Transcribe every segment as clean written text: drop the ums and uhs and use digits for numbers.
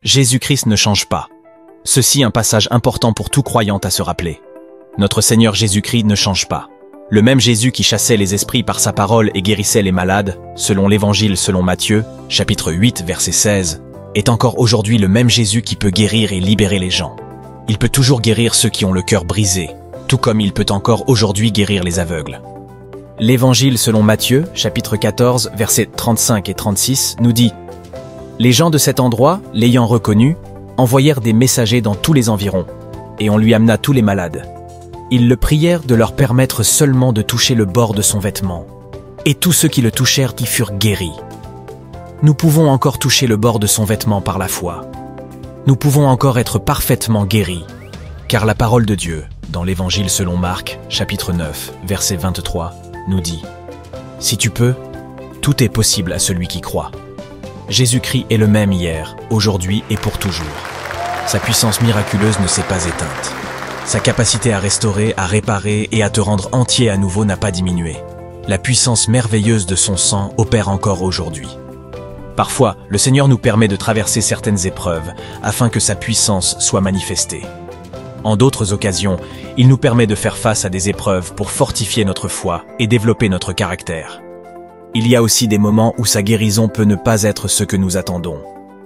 Jésus-Christ ne change pas. Ceci un passage important pour tout croyant à se rappeler. Notre Seigneur Jésus-Christ ne change pas. Le même Jésus qui chassait les esprits par sa parole et guérissait les malades, selon l'Évangile selon Matthieu, chapitre 8, verset 16, est encore aujourd'hui le même Jésus qui peut guérir et libérer les gens. Il peut toujours guérir ceux qui ont le cœur brisé, tout comme il peut encore aujourd'hui guérir les aveugles. L'Évangile selon Matthieu, chapitre 14, versets 35 et 36, nous dit « Les gens de cet endroit, l'ayant reconnu, envoyèrent des messagers dans tous les environs, et on lui amena tous les malades. Ils le prièrent de leur permettre seulement de toucher le bord de son vêtement, et tous ceux qui le touchèrent y furent guéris. Nous pouvons encore toucher le bord de son vêtement par la foi. Nous pouvons encore être parfaitement guéris, car la parole de Dieu, dans l'Évangile selon Marc, chapitre 9, verset 23, nous dit « Si tu peux, tout est possible à celui qui croit. » Jésus-Christ est le même hier, aujourd'hui et pour toujours. Sa puissance miraculeuse ne s'est pas éteinte. Sa capacité à restaurer, à réparer et à te rendre entier à nouveau n'a pas diminué. La puissance merveilleuse de son sang opère encore aujourd'hui. Parfois, le Seigneur nous permet de traverser certaines épreuves afin que sa puissance soit manifestée. En d'autres occasions, il nous permet de faire face à des épreuves pour fortifier notre foi et développer notre caractère. Il y a aussi des moments où sa guérison peut ne pas être ce que nous attendons,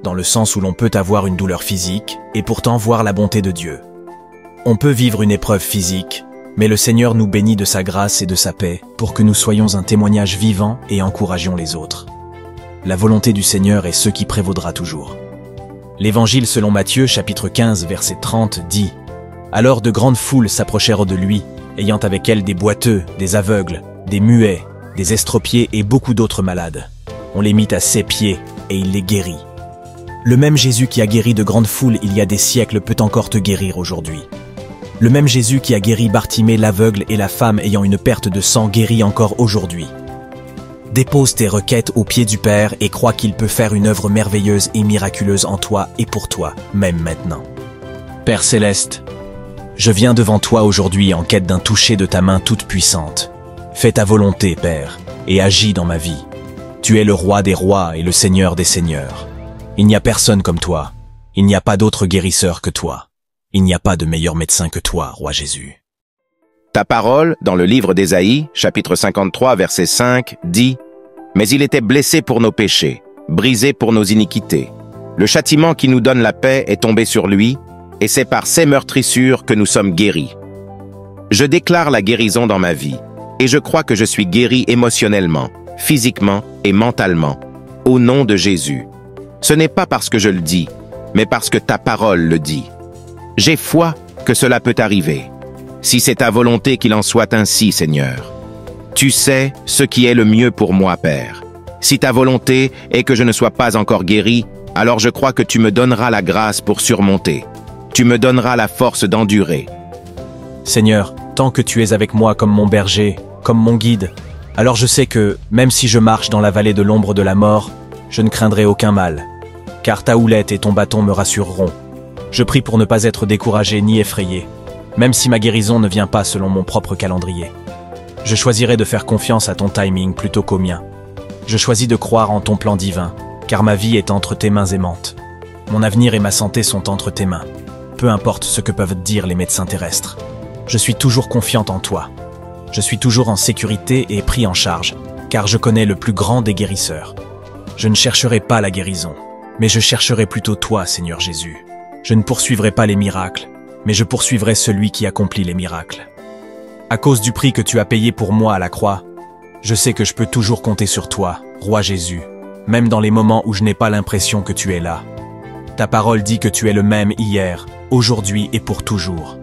dans le sens où l'on peut avoir une douleur physique et pourtant voir la bonté de Dieu. On peut vivre une épreuve physique, mais le Seigneur nous bénit de sa grâce et de sa paix pour que nous soyons un témoignage vivant et encouragions les autres. La volonté du Seigneur est ce qui prévaudra toujours. L'Évangile selon Matthieu, chapitre 15, verset 30, dit « Alors de grandes foules s'approchèrent de lui, ayant avec elles des boiteux, des aveugles, des muets, des estropiés et beaucoup d'autres malades. On les mit à ses pieds et il les guérit. » Le même Jésus qui a guéri de grandes foules il y a des siècles peut encore te guérir aujourd'hui. Le même Jésus qui a guéri Bartimée l'aveugle et la femme ayant une perte de sang guérit encore aujourd'hui. Dépose tes requêtes aux pieds du Père et crois qu'il peut faire une œuvre merveilleuse et miraculeuse en toi et pour toi, même maintenant. Père Céleste, je viens devant toi aujourd'hui en quête d'un toucher de ta main toute puissante. Fais ta volonté, Père, et agis dans ma vie. Tu es le roi des rois et le Seigneur des seigneurs. Il n'y a personne comme toi. Il n'y a pas d'autre guérisseur que toi. Il n'y a pas de meilleur médecin que toi, roi Jésus. Ta parole, dans le livre d'Ésaïe, chapitre 53, verset 5, dit « Mais il était blessé pour nos péchés, brisé pour nos iniquités. Le châtiment qui nous donne la paix est tombé sur lui, et c'est par ses meurtrissures que nous sommes guéris. » Je déclare la guérison dans ma vie, et je crois que je suis guéri émotionnellement, physiquement et mentalement, au nom de Jésus. Ce n'est pas parce que je le dis, mais parce que ta parole le dit. J'ai foi que cela peut arriver. Si c'est ta volonté qu'il en soit ainsi, Seigneur. Tu sais ce qui est le mieux pour moi, Père. Si ta volonté est que je ne sois pas encore guéri, alors je crois que tu me donneras la grâce pour surmonter. Tu me donneras la force d'endurer. Seigneur, tant que tu es avec moi comme mon berger, comme mon guide, alors je sais que, même si je marche dans la vallée de l'ombre de la mort, je ne craindrai aucun mal, car ta houlette et ton bâton me rassureront. Je prie pour ne pas être découragé ni effrayé, même si ma guérison ne vient pas selon mon propre calendrier. Je choisirai de faire confiance à ton timing plutôt qu'au mien. Je choisis de croire en ton plan divin, car ma vie est entre tes mains aimantes. Mon avenir et ma santé sont entre tes mains, peu importe ce que peuvent dire les médecins terrestres. Je suis toujours confiante en toi. Je suis toujours en sécurité et pris en charge, car je connais le plus grand des guérisseurs. Je ne chercherai pas la guérison, mais je chercherai plutôt toi, Seigneur Jésus. Je ne poursuivrai pas les miracles, mais je poursuivrai celui qui accomplit les miracles. À cause du prix que tu as payé pour moi à la croix, je sais que je peux toujours compter sur toi, roi Jésus, même dans les moments où je n'ai pas l'impression que tu es là. Ta parole dit que tu es le même hier, aujourd'hui et pour toujours.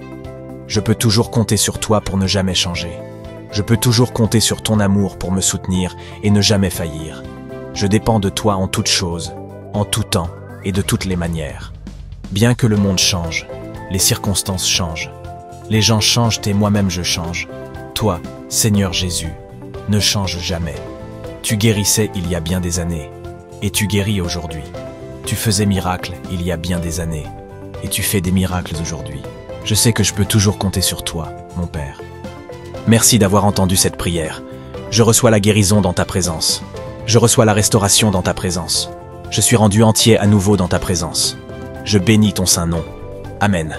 Je peux toujours compter sur toi pour ne jamais changer. Je peux toujours compter sur ton amour pour me soutenir et ne jamais faillir. Je dépends de toi en toutes choses, en tout temps et de toutes les manières. Bien que le monde change, les circonstances changent. Les gens changent et moi-même je change. Toi, Seigneur Jésus, ne change jamais. Tu guérissais il y a bien des années, et tu guéris aujourd'hui. Tu faisais miracle il y a bien des années, et tu fais des miracles aujourd'hui. Je sais que je peux toujours compter sur toi, mon Père. Merci d'avoir entendu cette prière. Je reçois la guérison dans ta présence. Je reçois la restauration dans ta présence. Je suis rendu entier à nouveau dans ta présence. je bénis ton saint nom. Amen.